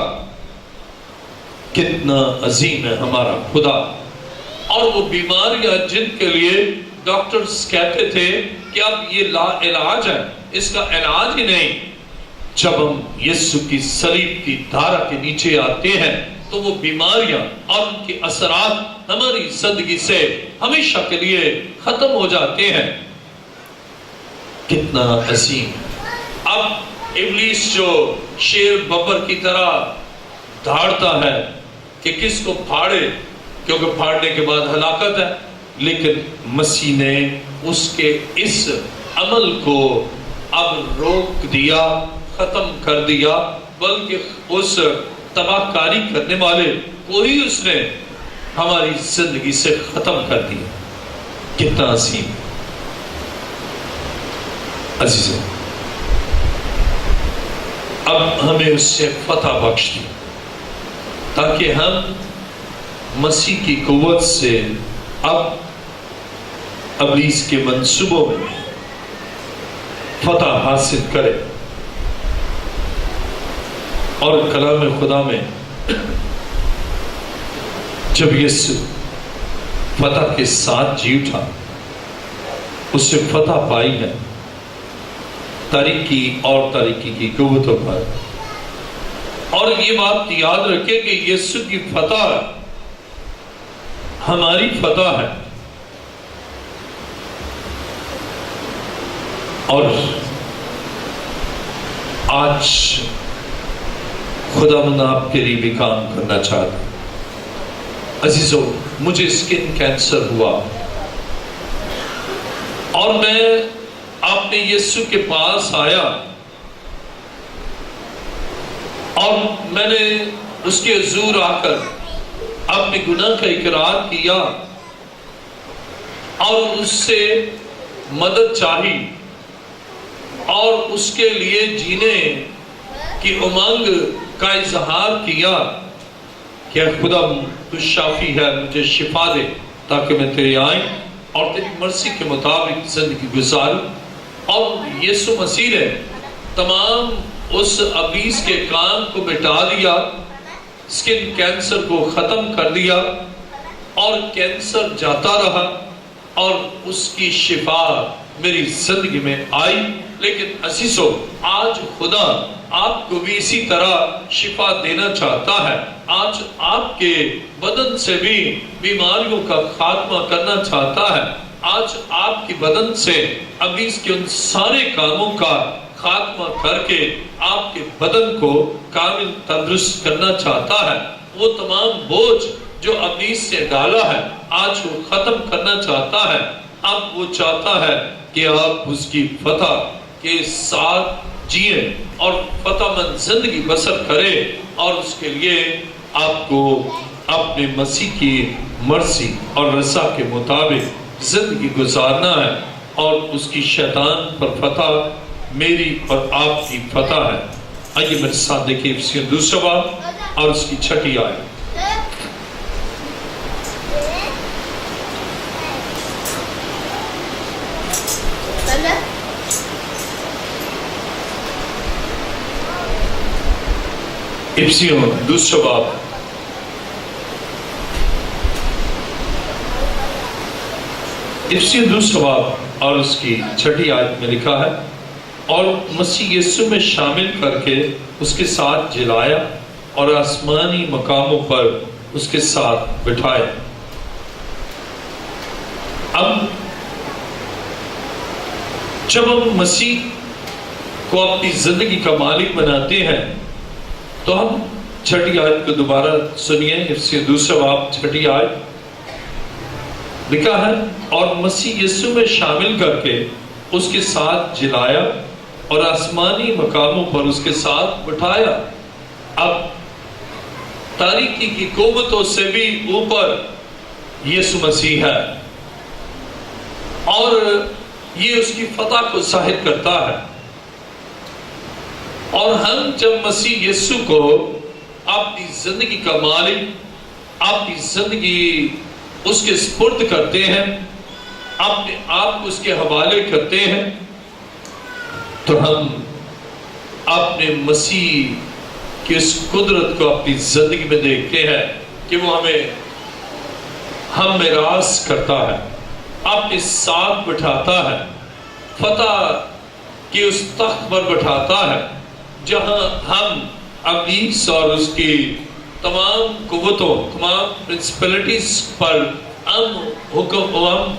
کتنا عظیم ہے ہمارا خدا۔ اور وہ بیماریاں جن کے لیے ڈاکٹرز کہتے تھے کہ اب یہ لا علاج ہے، اس کا علاج ہی نہیں، جب ہم یسوع کی صلیب کی دھارا کے نیچے آتے ہیں تو وہ بیماریاں اور ان کے اثرات ہماری زندگی سے ہمیشہ کے لیے ختم ہو جاتے ہیں۔ کتنا عظیم۔ اب ابلیس جو شیر ببر کی طرح دھاڑتا ہے کہ کس کو پھاڑے، کیونکہ پھاڑنے کے بعد ہلاکت ہے، لیکن مسیح نے اس کے اس عمل کو اب روک دیا، ختم کر دیا، بلکہ اس تباہ کاری کرنے والے کو ہی اس نے ہماری زندگی سے ختم کر دیا۔ کتنا عظیم۔ عزیزوں، اب ہمیں اس سے فتح بخش دی تاکہ ہم مسیح کی قوت سے اب ابلیس کے منصوبوں میں فتح حاصل کریں۔ اور کلام خدا میں جب یسوع فتح کے ساتھ جی اٹھا، اس سے فتح پائی ہے تاریکی اور تاریکی کی قوتوں پر۔ اور یہ بات یاد رکھے کہ یسوع کی فتح ہماری فتح ہے، اور آج خدا مند آپ کے لیے بھی کام کرنا چاہتا۔ عزیزو، مجھے سکن کینسر ہوا اور میں اپنے یسوع کے پاس آیا اور میں نے اس کے حضور آ کر اپنے گناہ کا اقرار کیا اور اس سے مدد چاہی اور اس کے لیے جینے کی امنگ کا اظہار کیا کہ خدا تو شافی ہے، مجھے شفا دے تاکہ میں تیرے آئیں اور تیری مرضی کے مطابق زندگی گزاروں۔ اور یسوع مسیح نے تمام اس ابلیس کے کام کو مٹا دیا، سکن کینسر کو ختم کر دیا، اور کینسر جاتا رہا اور اس کی شفا میری زندگی میں آئی۔ لیکن عزیزو، آج خدا آپ کو بھی اسی طرح شفا دینا چاہتا ہے۔ آج آپ کے بدن سے بھی بیماریوں کا خاتمہ کرنا چاہتا ہے۔ آج آپ کی بدن سے ابلیس کے ان سارے کاموں کا خاتمہ کر کے آپ کے بدن کو کامل تندرست کرنا چاہتا ہے۔ وہ تمام بوجھ جو ابلیس سے ڈالا ہے آج وہ ختم کرنا چاہتا ہے۔ اب وہ چاہتا ہے کہ آپ اس کی فتح کے ساتھ جئیں اور فتح مند زندگی بسر کریں، اور اس کے لیے آپ کو اپنے مسیح کی مرضی اور رضا کے مطابق زندگی گزارنا ہے، اور اس کی شیطان پر فتح میری اور آپ کی فتح ہے۔ آئیے میرے ساتھ دیکھیں افسیوں 2 باب اور اس کی 6 آیت۔ افسیوں 2 باب افسیوں 2 باب اور اس کی 6 آیت میں لکھا ہے، اور مسیح یسوع میں شامل کر کے اس کے ساتھ جلایا اور آسمانی مقاموں پر اس کے ساتھ بٹھایا۔ اب جب ہم مسیح کو اپنی زندگی کا مالک بناتے ہیں تو ہم 6 آیت کو دوبارہ سنیے۔ افسیوں 2 باب 6 آیت لکھا ہے، اور مسیح یسوع میں شامل کر کے اس کے ساتھ جلایا اور آسمانی مقاموں پر اس کے ساتھ بٹھایا۔ اب تاریکی کی قوتوں سے بھی اوپر یسوع مسیح ہے، اور یہ اس کی فتح کو ظاہر کرتا ہے۔ اور ہم جب مسیح یسوع کو اپنی زندگی کا مالک، اپنی زندگی اس کے سپرد کرتے ہیں، اپنے آپ کو اس کے حوالے کرتے ہیں، تو ہم اپنے مسیح کی اس قدرت کو اپنی زندگی میں دیکھتے ہیں کہ وہ ہم میں راز کرتا ہے، اپنے ساتھ بٹھاتا ہے، فتح کی اس تخت پر بٹھاتا ہے جہاں ہم ابلیس اور اس کی تمام قوتوں، تمام پرنسپلٹیز پر ہم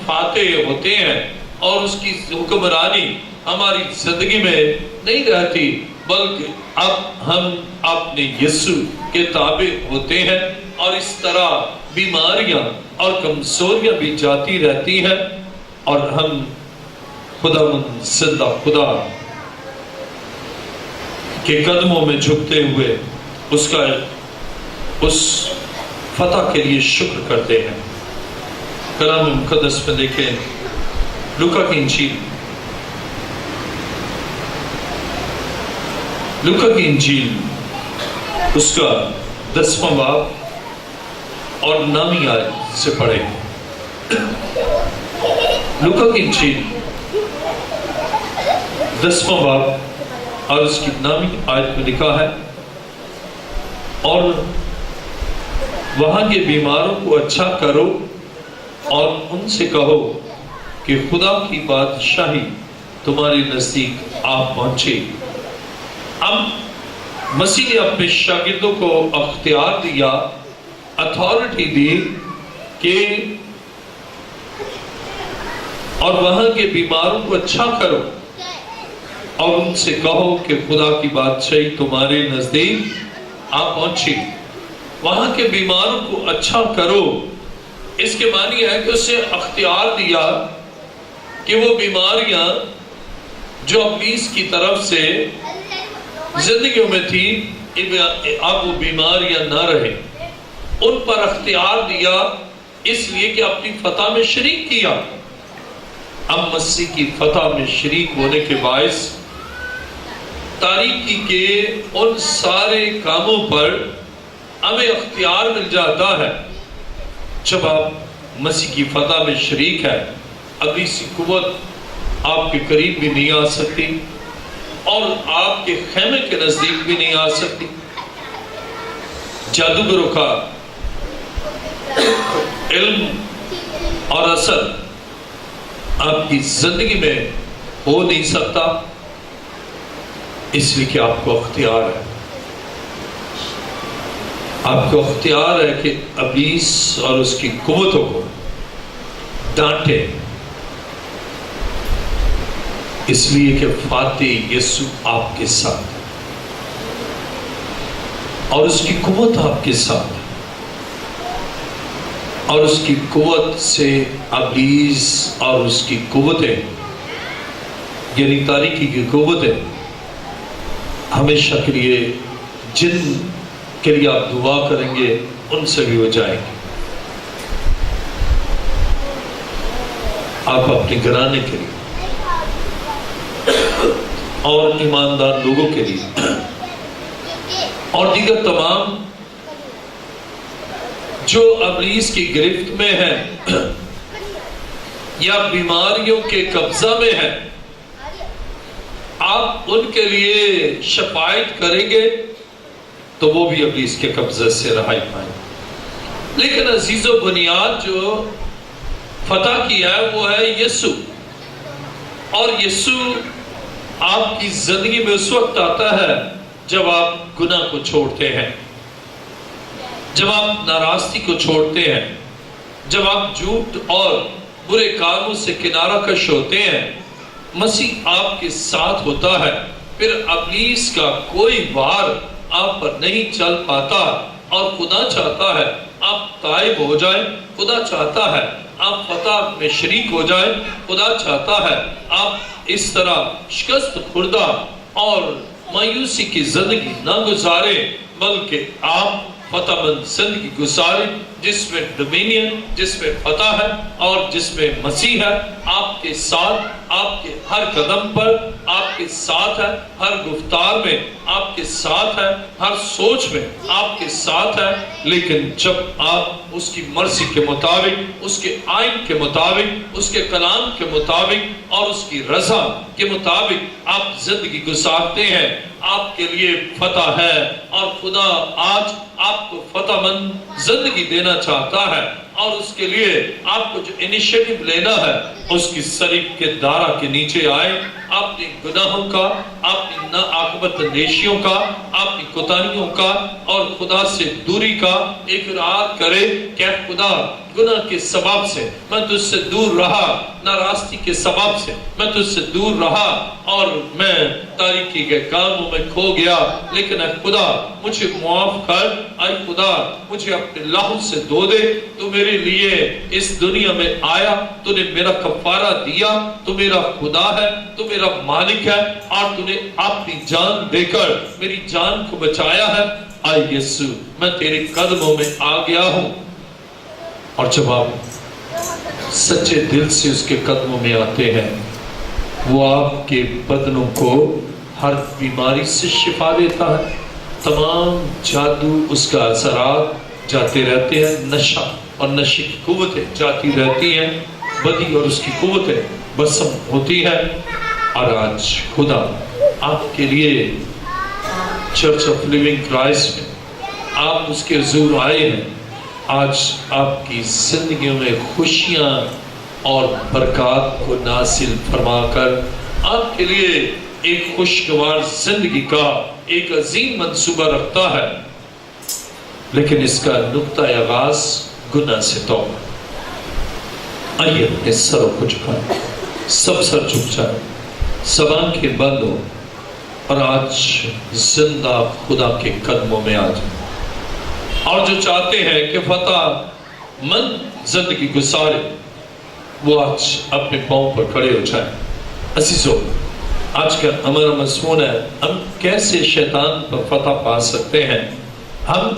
فاتح ہوتے ہیں، اور اس کی حکمرانی ہماری زندگی میں نہیں رہتی، بلکہ اب ہم اپنے یسوع کے تابع ہوتے ہیں، اور اس طرح بیماریاں اور کمزوریاں بھی جاتی رہتی ہیں، اور ہم خداوند زندہ خدا کے قدموں میں جھکتے ہوئے اس فتح کے لیے شکر کرتے ہیں۔ کلام مقدس میں دیکھیں لوکا کی انجیل اس کا 10واں باب اور 9 آیت سے پڑھیں۔ لوکا کی انجیل 10واں باب اور اس کی 9 آیت میں لکھا ہے، اور وہاں کے بیماروں کو اچھا کرو اور ان سے کہو کہ خدا کی بادشاہی تمہارے نزدیک آ پہنچے۔ اب مسیح نے اپنے شاگردوں کو اختیار دیا، اتھارٹی دی کہ اور وہاں کے بیماروں کو اچھا کرو اور ان سے کہو کہ خدا کی بادشاہی تمہارے نزدیک آ پہنچی۔ وہاں کے بیماروں کو اچھا کرو، اس کے معنی ہے کہ اسے اختیار دیا کہ وہ بیماریاں جو ابلیس کی طرف سے زندگیوں میں تھی، اب وہ بیماریاں نہ رہے، ان پر اختیار دیا، اس لیے کہ اپنی فتح میں شریک کیا۔ اب مسیح کی فتح میں شریک ہونے کے باعث تاریکی کے ان سارے کاموں پر ہمیں اختیار مل جاتا ہے۔ جب آپ مسیح کی فتح میں شریک ہے، ابلیسی قوت آپ کے قریب بھی نہیں آ سکتی، اور آپ کے خیمے کے نزدیک بھی نہیں آ سکتی۔ جادوگروں کا علم اور اثر آپ کی زندگی میں ہو نہیں سکتا، اس لیے کہ آپ کو اختیار ہے۔ آپ کو اختیار ہے کہ ابلیس اور اس کی قوتوں کو ڈانٹے، اس لیے کہ فاتح یسوع آپ کے ساتھ ہے اور اس کی قوت آپ کے ساتھ ہے۔ اور اس کی قوت سے ابلیس اور اس کی قوتیں یعنی تاریکی کی قوتیں ہمیشہ کے لیے جن کے لیے آپ دعا کریں گے ان سے بھی ہو جائیں گے. آپ اپنے گھرانے کے لیے اور ایماندار لوگوں کے لیے اور دیگر تمام جو ابلیس کی گرفت میں ہیں یا بیماریوں کے قبضہ میں ہیں، آپ ان کے لیے شفاعت کریں گے تو وہ بھی ابلیس کے قبضے سے رہائی پائیں. لیکن عزیز و بنیاد جو فتح کیا ہے وہ ہے یسوع. اور یسوع آپ کی زندگی میں اس وقت آتا ہے جب آپ گناہ کو چھوڑتے ہیں، جب آپ ناراضگی کو چھوڑتے ہیں، جب آپ جھوٹ اور برے کاموں سے کنارہ کش ہوتے ہیں. مسیح آپ کے ساتھ ہوتا ہے، پھر ابلیس کا کوئی وار آپ پر نہیں چل پاتا. اور خدا چاہتا ہے آپ تائب ہو جائیں، خدا چاہتا ہے آپ فتح میں شریک ہو جائیں، خدا چاہتا ہے آپ اس طرح شکست خوردہ اور مایوسی کی زندگی نہ گزاریں، بلکہ آپ فتح مند زندگی گزاریں جس میں ڈومینین، جس میں فتح ہے اور جس میں مسیح ہے آپ کے ساتھ، آپ کے ہر قدم پر آپ کے ساتھ ہے، ہر گفتار میں آپ کے ساتھ ہے، ہر سوچ میں آپ کے ساتھ ہے. لیکن جب آپ اس کی مرضی کے مطابق، اس کے آئین کے مطابق، اس کے کلام کے مطابق اور اس کی رضا کے مطابق آپ زندگی گزارتے ہیں، آپ کے لیے فتح ہے. اور خدا آج آپ کو فتح مند زندگی دینا چاہتا ہے اور اس کے لیے آپ کو جو انیشیٹو لینا ہے اس کی سریب کے دارہ کے نیچے آئے. اپنی گناہوں کا، اپنی ناعاقبت اندیشیوں کا، اپنی کوتاہیوں کا اور خدا سے دوری کا اقرار کرے کہ اے خدا گناہ کے سبب سے میں تجھ سے دور رہا، ناراضگی کے سبب سے میں تجھ سے دور رہا اور میں تاریکی کے کاموں میں کھو گیا. لیکن اے خدا مجھے معاف کر، اے خدا مجھے اپنے لہو سے دھو دے. تو میرے لیے اس دنیا میں آیا، تو نے میرا کفارہ دیا، تو میرا خدا ہے، تو میرا مالک ہے اور تو نے اپنی جان دے کر میری جان کو بچایا ہے. اے یسوع میں تیرے قدموں میں آ گیا ہوں. اور جب آپ سچے دل سے اس کے قدموں میں آتے ہیں وہ آپ کے بدنوں کو ہر بیماری سے شفا دیتا ہے. تمام جادو اس کا اثرات جاتے رہتے ہیں، نشہ اور نشے کی قوتیں جاتی رہتی ہیں، بدی اور اس کی قوتیں بسم ہوتی ہے. اور آج خدا آپ کے لیے چرچ آف لیونگ کرائسٹ میں آپ اس کے حضور آئے ہیں. آج آپ کی زندگیوں میں خوشیاں اور برکات کو نازل فرما کر آپ کے لیے ایک خوشگوار زندگی کا ایک عظیم منصوبہ رکھتا ہے. لیکن اس کا نقطہ آغاز گناہ سے توبہ. آئیے اپنے سروں کو جھکائیں، سب سر جھک جائیں، سب آنکھیں بند ہو اور آج زندہ خدا کے قدموں میں آ جائیں. اور جو چاہتے ہیں کہ فتح مند زندگی گزارے وہ آج اپنے پاؤں پر کھڑے ہو جائیں. عزیزو آج کا ہمارا مضمون ہے ہم کیسے شیطان پر فتح پا سکتے ہیں. ہم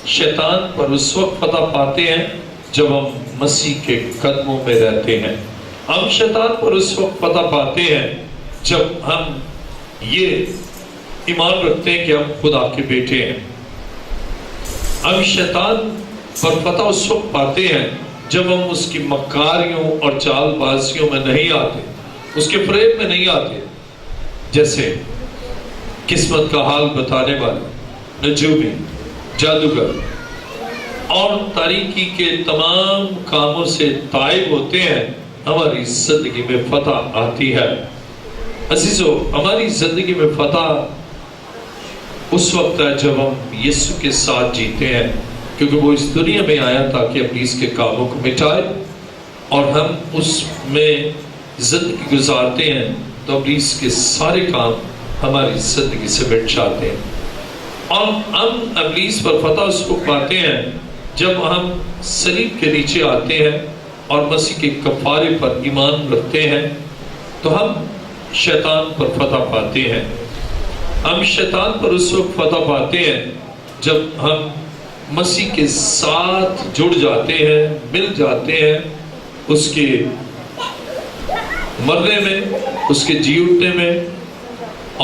شیطان پر اس وقت فتح پاتے ہیں جب ہم مسیح کے قدموں میں رہتے ہیں. ہم شیطان پر اس وقت فتح پاتے ہیں جب ہم یہ ایمان رکھتے ہیں کہ ہم خدا کے بیٹے ہیں. ہم شیطان پر فتح اس وقت پاتے ہیں جب ہم اس کی مکاریوں اور چال بازیوں میں نہیں آتے، اس کے فریب میں نہیں آتے. جیسے قسمت کا حال بتانے والے، نجومی، جادوگر اور تاریکی کے تمام کاموں سے تائب ہوتے ہیں، ہماری زندگی میں فتح آتی ہے. عزیزو ہماری زندگی میں فتح اس وقت ہے جب ہم یسوع کے ساتھ جیتے ہیں، کیونکہ وہ اس دنیا میں آیا تاکہ ابلیس کے کاموں کو مٹائے اور ہم اس میں زندگی گزارتے ہیں تو ابلیس کے سارے کام ہماری زندگی سے مٹ جاتے ہیں. اور ہم ابلیس پر فتح اس کو پاتے ہیں جب ہم صلیب کے نیچے آتے ہیں اور مسیح کے کفارے پر ایمان رکھتے ہیں تو ہم شیطان پر فتح پاتے ہیں. ہم شیطان پر اس وقت فتح پاتے ہیں جب ہم مسیح کے ساتھ جڑ جاتے ہیں، مل جاتے ہیں، اس کے مرنے میں، اس کے جی اٹھنے میں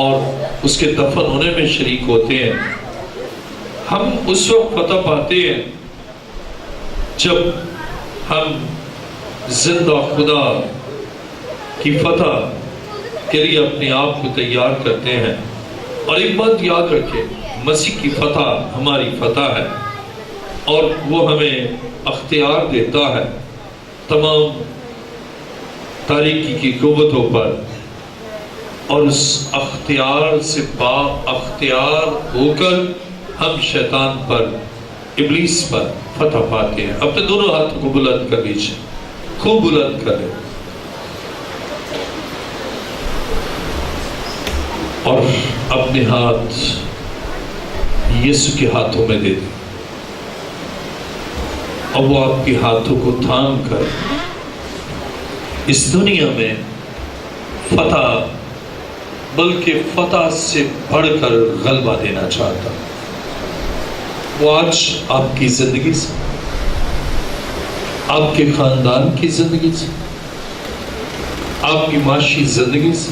اور اس کے دفن ہونے میں شریک ہوتے ہیں. ہم اس وقت فتح پاتے ہیں جب ہم زندہ خدا کی فتح کے لیے اپنے آپ کو تیار کرتے ہیں. اور ایک بات یاد رکھیں، مسیح کی فتح ہماری فتح ہے اور وہ ہمیں اختیار دیتا ہے تمام تاریکی کی قوتوں پر، اور اس اختیار سے با اختیار ہو کر ہم شیطان پر، ابلیس پر فتح پاتے ہیں. اپنے دونوں ہاتھوں کو بلند کر لیجیے، خوب بلند کریں اور اپنے ہاتھ یسوع کے ہاتھوں میں دے دیں. اور وہ آپ کے ہاتھوں کو تھام کر اس دنیا میں فتح، بلکہ فتح سے بڑھ کر غلبہ دینا چاہتا. وہ آج آپ کی زندگی سے، آپ کے خاندان کی زندگی سے، آپ کی معاشی زندگی سے،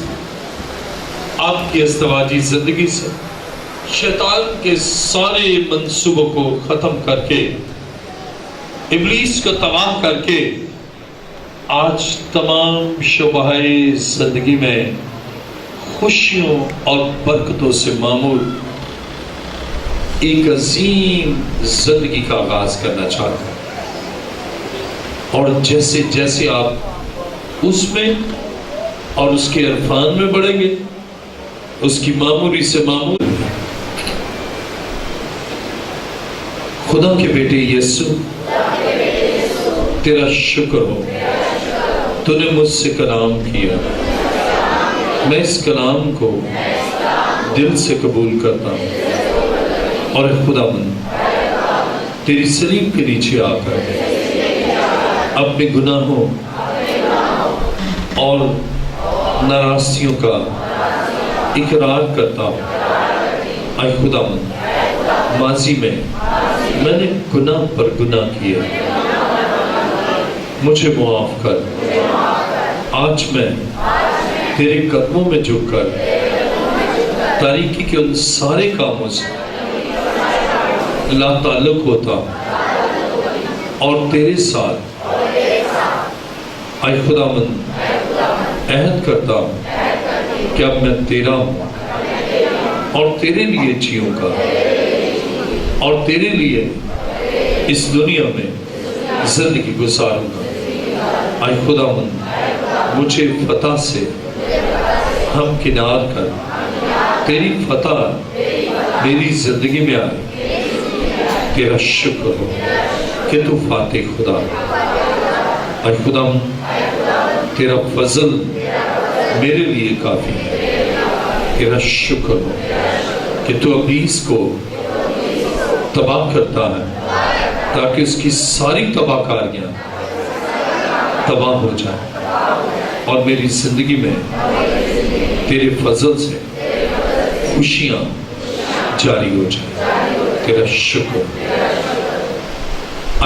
آپ کی ازدواجی زندگی سے شیطان کے سارے منصوبوں کو ختم کر کے، ابلیس کو تباہ کر کے، آج تمام شعبہ زندگی میں خوشیوں اور برکتوں سے معمور ایک عظیم زندگی کا آغاز کرنا چاہتا ہوں. اور جیسے جیسے آپ اس میں اور اس کے عرفان میں بڑھیں گے، اس کی معمولی سے معمول، خدا کے بیٹے یسوع، تیرا شکر ہو، تو نے مجھ سے کلام کیا. میں اس کلام کو دل سے قبول کرتا ہوں اور خدا مند تیری صلیب کے نیچے آ کر اپنے گناہوں اور ناراضیوں کا اقرار کرتا ہوں. اے خدا مند، ماضی میں میں نے گناہ پر گناہ کیا، مجھے معاف کر. آج میں تیرے قدموں میں جھک کر تاریکی کے ان سارے کاموں سے لا تعلق ہوتا ہوں اور تیرے ساتھ اے خدا مند عہد کرتا ہوں کہ اب میں تیرا ہوں اور تیرے لیے جیوں گا اور تیرے لیے اس دنیا میں زندگی گزاروں گا. اے خدا مند، مجھے فتح سے ہم کنار کر تیری فتح میری زندگی میں آئے. تیرا شکر ہو کہ تو فاتح خدا. اے خدا مند، تیرا فضل میرے لیے کافی ہے. تیرا شکر ہو کہ تو ابلیس کو تباہ کرتا ہے تاکہ اس کی ساری تباہ کاریاں تباہ ہو جائیں اور میری زندگی میں تیرے فضل سے خوشیاں جاری ہو جائیں. تیرا شکر.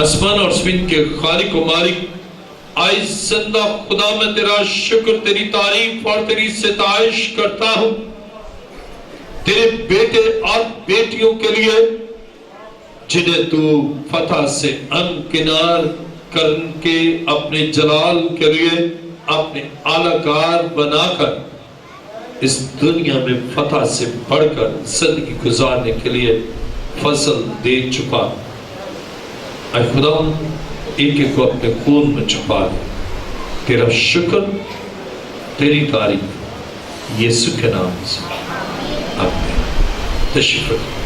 آسمان اور زمین کے خالق و مالک، آئے زندہ خدا، میں تیرا شکر، تیری تعریف اور تیری ستائش کرتا ہوں تیرے بیٹے اور بیٹیوں کے لیے جنہیں تو فتح سے انکنار کر کے اپنے جلال کے لیے اپنے اعلیٰ کار بنا کر اس دنیا میں فتح سے بڑھ کر زندگی گزارنے کے لیے فضل دے چکا. اے خدا ایک ایک کو اپنے خون میں چھپا دے. تیرا شکر، تیری تعریف یسوع کے نام سے. آمین. تشریف رکھیں.